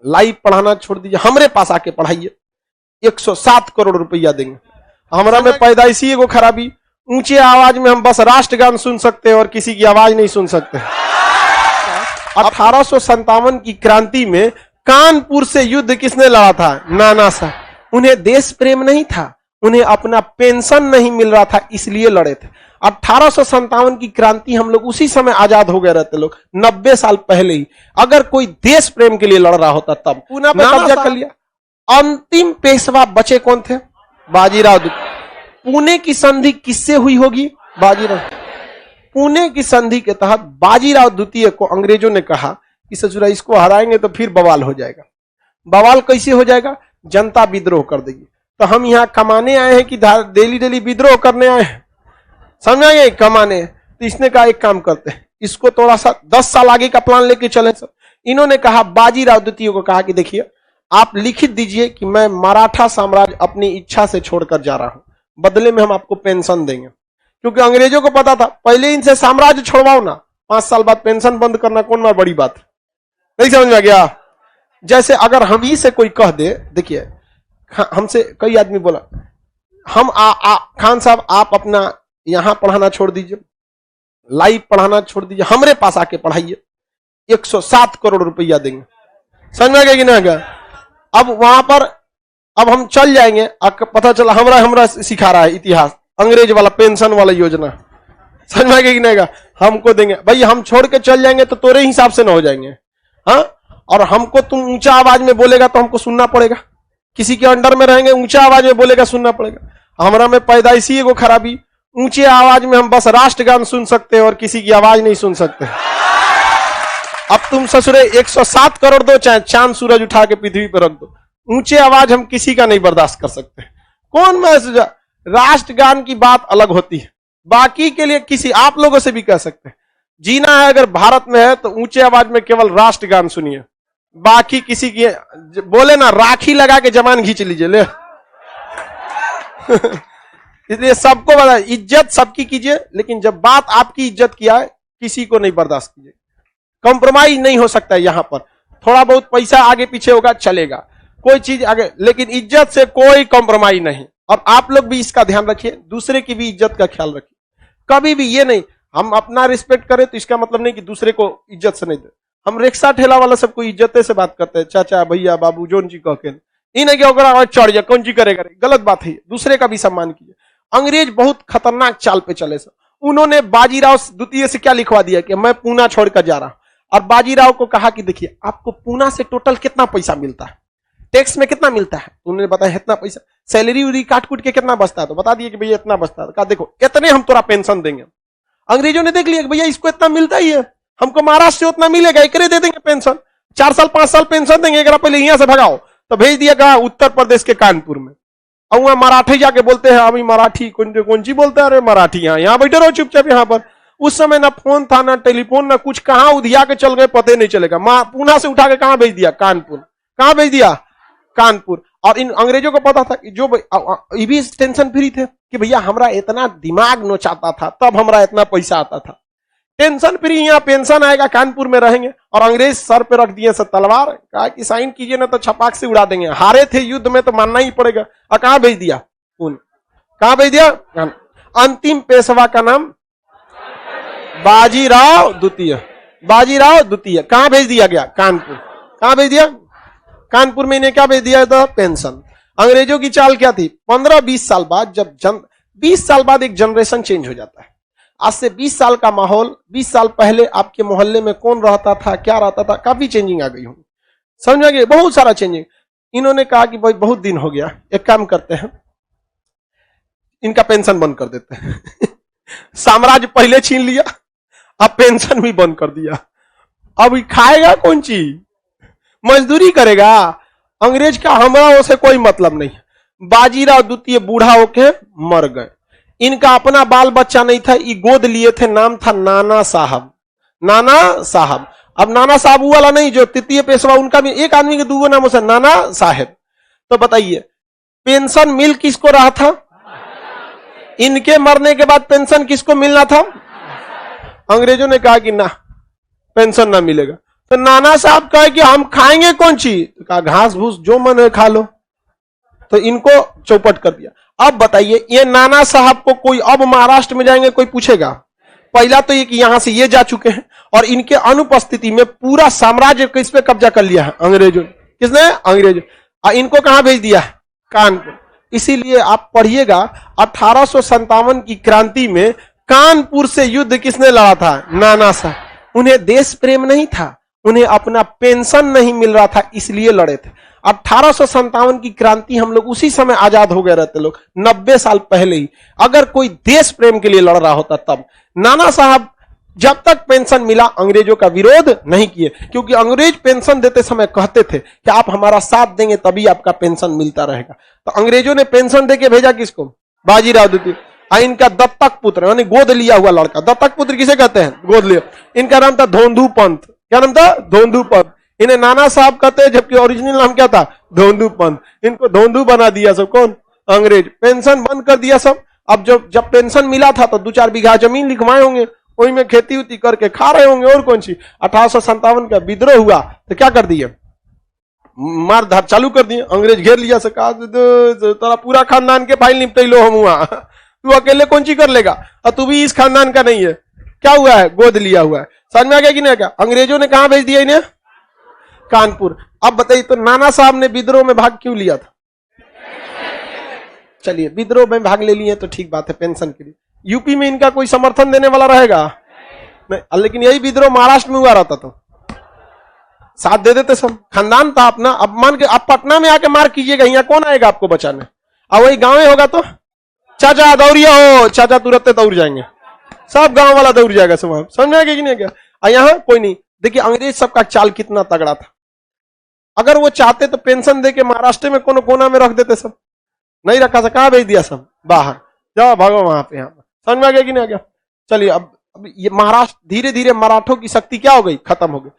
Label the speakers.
Speaker 1: Live पढ़ाना छोड़ दीजिए, हमारे पास आके पढ़ाइए, 107 करोड़ रुपया देंगे। हमारा में पैदाइशी एगो खराबी, ऊंचे आवाज में हम बस राष्ट्रगान सुन सकते हैं और किसी की आवाज नहीं सुन सकते। 1857 की क्रांति में कानपुर से युद्ध किसने लड़ा था? नाना साहब। उन्हें देश प्रेम नहीं था, उन्हें अपना पेंशन नहीं मिल रहा था, इसलिए लड़े थे। 1857 की क्रांति हम लोग उसी समय आजाद हो गए रहते लोग, 90 साल पहले ही। अगर कोई देश प्रेम के लिए लड़ रहा होता तब पूना पे कब्जा कर लिया। अंतिम पेशवा बचे कौन थे? बाजीराव। पुणे की संधि किससे हुई होगी? बाजीराव। पुणे की संधि के तहत बाजीराव द्वितीय को अंग्रेजों ने कहा कि ससुरा इसको हराएंगे तो फिर बवाल हो जाएगा। बवाल कैसे हो जाएगा? जनता विद्रोह कर देगी। तो हम यहाँ कमाने आए हैं कि डेली डेली विद्रोह करने आए हैं? समझाएंगे कमाने। तो इसने कहा एक काम करते हैं, इसको थोड़ा सा 10 साल आगे का प्लान लेके चले सब। इन्होंने कहा, बाजीराव द्वितीय को कहा कि देखिए आप लिखित दीजिए कि मैं मराठा साम्राज्य अपनी इच्छा से छोड़कर जा रहा हूं, बदले में हम आपको पेंशन देंगे। क्योंकि अंग्रेजों को पता था पहले इनसे साम्राज्य छोड़वाओ ना, 5 साल बाद पेंशन बंद करना कौन बड़ी बात। नहीं समझ में आ गया? जैसे अगर हम ही से कोई कह दे, देखिए हमसे कई आदमी बोला, हम खान साहब आप अपना यहां पढ़ाना छोड़ दीजिए, लाइव पढ़ाना छोड़ दीजिए, हमारे पास आके पढ़ाइए, 107 करोड़ रुपया देंगे। समझ में आ गया कि नहीं आ गया? अब वहां पर अब हम चल जाएंगे, पता चला हमरा सिखा रहा है इतिहास, अंग्रेज वाला पेंशन वाला योजना। समझ में आ गया कि नहीं? हमको देंगे भाई, हम छोड़ के चल जाएंगे तो तोरे हिसाब से ना हो जाएंगे। हाँ, और हमको तुम ऊंचा आवाज में बोलेगा तो हमको सुनना पड़ेगा, किसी के अंडर में रहेंगे ऊंचा आवाज में बोलेगा सुनना पड़ेगा। हमारा में पैदाइशी एगो खराबी, ऊंचे आवाज में हम बस राष्ट्रगान सुन सकते हैं और किसी की आवाज नहीं सुन सकते। अब तुम ससुरे 107 करोड़ दो, चाहे चांद सूरज उठा के पृथ्वी पर रख दो, ऊंचे आवाज हम किसी का नहीं बर्दाश्त कर सकते। कौन मैसेज? राष्ट्रगान की बात अलग होती है, बाकी के लिए किसी आप लोगों से भी कह सकते हैं। जीना है अगर भारत में है तो ऊंचे आवाज में केवल राष्ट्रगान सुनिए, बाकी किसी की बोले ना राखी लगा के जमान खींच लीजिए ले। इसलिए सबको बता, इज्जत सबकी कीजिए, लेकिन जब बात आपकी इज्जत की आए किसी को नहीं बर्दाश्त कीजिए। कॉम्प्रोमाइज नहीं हो सकता है यहां पर। थोड़ा बहुत पैसा आगे पीछे होगा चलेगा, कोई चीज आगे, लेकिन इज्जत से कोई कॉम्प्रोमाइज नहीं। और आप लोग भी इसका ध्यान रखिए, दूसरे की भी इज्जत का ख्याल रखिए। कभी भी ये नहीं हम अपना रिस्पेक्ट करें तो इसका मतलब नहीं कि दूसरे को इज्जत से नहीं दे। हम रिक्शा ठेला वाला सबको इज्जत से बात करते हैं, चाचा भैया बाबू जोन जी कह के, इन चढ़ जाए कौन जी करेगा, गलत बात है। दूसरे का भी सम्मान कीजिए। अंग्रेज बहुत खतरनाक चाल पे चले सर। उन्होंने बाजीराव द्वितीय से क्या लिखवा दिया कि मैं पूना छोड़कर जा रहा हूं, और बाजीराव को कहा कि देखिए आपको पूना से टोटल कितना पैसा मिलता है, टैक्स में कितना मिलता है। उन्होंने बताया इतना पैसा, सैलरी उरी काट कूट के कितना बचता है, तो बता दिए कि भैया इतना बचता है। कहा देखो इतने हम तोरा पेंशन देंगे। अंग्रेजों ने देख लिया कि भैया इसको इतना मिलता ही है, हमको महाराष्ट्र से उतना मिलेगा, एकरे दे देंगे पेंशन, 4 साल 5 साल पेंशन देंगे, अगर पहले यहां से भगाओ। तो भेज दिया कहा उत्तर प्रदेश के कानपुर में। और वहां मराठी जाके बोलते हैं अभी मराठी कौन सी बोलता है, अरे मराठी यहाँ बैठे रहो चुपचाप यहाँ पर। उस समय ना फोन था ना टेलीफोन ना कुछ, कहां उधिया के चल गए पते नहीं चलेगा। पूना से उठा के कहां भेज दिया? कानपुर। कहां भेज दिया? कानपुर। और इन अंग्रेजों को पता था कि जो ये भी टेंशन फ्री थे कि भैया हमरा इतना दिमाग नोचाता था तब हमरा इतना पैसा आता था, टेंशन फ्री यहाँ पेंशन आएगा, कानपुर में रहेंगे। और अंग्रेज सर पे रख दिए सब तलवार, कहा कि साइन कीजिए ना तो छपाक से उड़ा देंगे। हारे थे युद्ध में तो मानना ही पड़ेगा। और कहां भेज दिया? कहां भेज दिया? अंतिम पेशवा का नाम बाजीराव द्वितीय। बाजीराव द्वितीय कहां भेज दिया गया? कानपुर। कहां भेज दिया? कानपुर में इन्हें क्या भेज दिया था? पेंशन। अंग्रेजों की चाल क्या थी? 15-20 साल बाद, जब 20 साल बाद एक जनरेशन चेंज हो जाता है। आज से 20 साल का माहौल, 20 साल पहले आपके मोहल्ले में कौन रहता था, क्या रहता था, काफी चेंजिंग आ गई होगी। समझ गए? बहुत सारा चेंजिंग। इन्होंने कहा कि भाई बहुत दिन हो गया, एक काम करते हैं इनका पेंशन बंद कर देते हैं। साम्राज्य पहले छीन लिया, अब पेंशन भी बंद कर दिया। अब खाएगा कौन चीज? मजदूरी करेगा। अंग्रेज का हमरा से कोई मतलब नहीं। बाजीराव द्वितीय बूढ़ा होके मर गए। इनका अपना बाल बच्चा नहीं था, ये गोद लिए थे, नाम था नाना साहब। नाना साहब। अब नाना साहब वाला नहीं जो तृतीय पेशवा, उनका भी एक आदमी के 2 नामों से नाना साहेब। तो बताइए पेंशन मिल किसको रहा था? इनके मरने के बाद पेंशन किसको मिलना था? अंग्रेजों ने कहा कि ना पेंशन ना मिलेगा। तो नाना साहब कहे कि हम खाएंगे कौन चीज, तो कहा घास भूस जो मन है खा लो, तो इनको चौपट कर दिया। अब बताइए ये नाना साहब को कोई अब महाराष्ट्र में जाएंगे कोई पूछेगा? पहला तो ये कि यहां से ये जा चुके हैं और इनके अनुपस्थिति में पूरा साम्राज्य किस पे कब्जा कर लिया है? अंग्रेजों ने। किसने? अंग्रेजों। इनको कहां भेज दिया? कानपुर। इसीलिए आप पढ़िएगा 1857 की क्रांति में कानपुर से युद्ध किसने लड़ा था? नाना साहब। उन्हें देश प्रेम नहीं था, उन्हें अपना पेंशन नहीं मिल रहा था, इसलिए लड़े थे। 1857 की क्रांति हम लोग उसी समय आजाद हो गए रहते लोग, 90 साल पहले ही। अगर कोई देश प्रेम के लिए लड़ रहा होता तब। नाना साहब जब तक पेंशन मिला अंग्रेजों का विरोध नहीं किए, क्योंकि अंग्रेज पेंशन देते समय कहते थे कि आप हमारा साथ देंगे तभी आपका पेंशन मिलता रहेगा। तो अंग्रेजों ने पेंशन देके भेजा किसको? बाजीराव द्वितीय। इनका दत्तक पुत्र यानी गोद लिया हुआ लड़का, दत्तक पुत्र किसे कहते हैं? गोद लिया। इनका नाम था धोंधू पंत। क्या नाम था? धोंधू पंत। इन्हें नाना साहब कहते हैं, जबकि ओरिजिनल नाम क्या था? धोंधू पंत। इनको धोंधू बना दिया सब कौन? अंग्रेज। पेंशन बंद कर दिया सब। अब जब पेंशन मिला था तो 2-4 बीघा जमीन लिखवाए होंगे, वही में खेती उती करके खा रहे होंगे, और कौन सी। 1857 का विद्रोह हुआ तो क्या कर दिए? मार धार चालू कर दिए। अंग्रेज घेर लिया, से कहा तेरा पूरा खानदान के फाइल निपटे लो हम हुआ, तू अकेले कौन सी कर लेगा, और तू भी इस खानदान का नहीं है। क्या हुआ है? गोद लिया हुआ है। समझ में आ गया कि नहीं? क्या अंग्रेजों ने कहां भेज दिया इन्हें? कानपुर। अब बताइए तो नाना साहब ने विद्रोह में भाग क्यों लिया था? चलिए विद्रोह में भाग ले लिए तो ठीक बात है, पेंशन के लिए। यूपी में इनका कोई समर्थन देने वाला रहेगा नहीं, लेकिन यही विद्रोह महाराष्ट्र में हुआ रहता तो साथ दे देते सब, खानदान था अपना। अब मान के आप पटना में आके मार कीजिएगा, यहाँ कौन आएगा आपको बचाने? अब वही गांव में होगा तो चाचा दौड़िया हो, चाचा तुरंत दौड़ जाएंगे, सब गांव वाला दौड़ जाएगा सब। समझ में आ गया कि नहीं? क्या यहाँ कोई नहीं। देखिए अंग्रेज सबका चाल कितना तगड़ा था। अगर वो चाहते तो पेंशन दे के महाराष्ट्र में कोनो कोना में रख देते, सब नहीं रखा था, कहां भेज दिया? सब बाहर, जाओ भागो वहां पे। यहाँ समझ में आ गया कि नहीं? आ गया? चलिए अब ये महाराष्ट्र धीरे धीरे मराठों की शक्ति क्या हो गई? खत्म हो गई।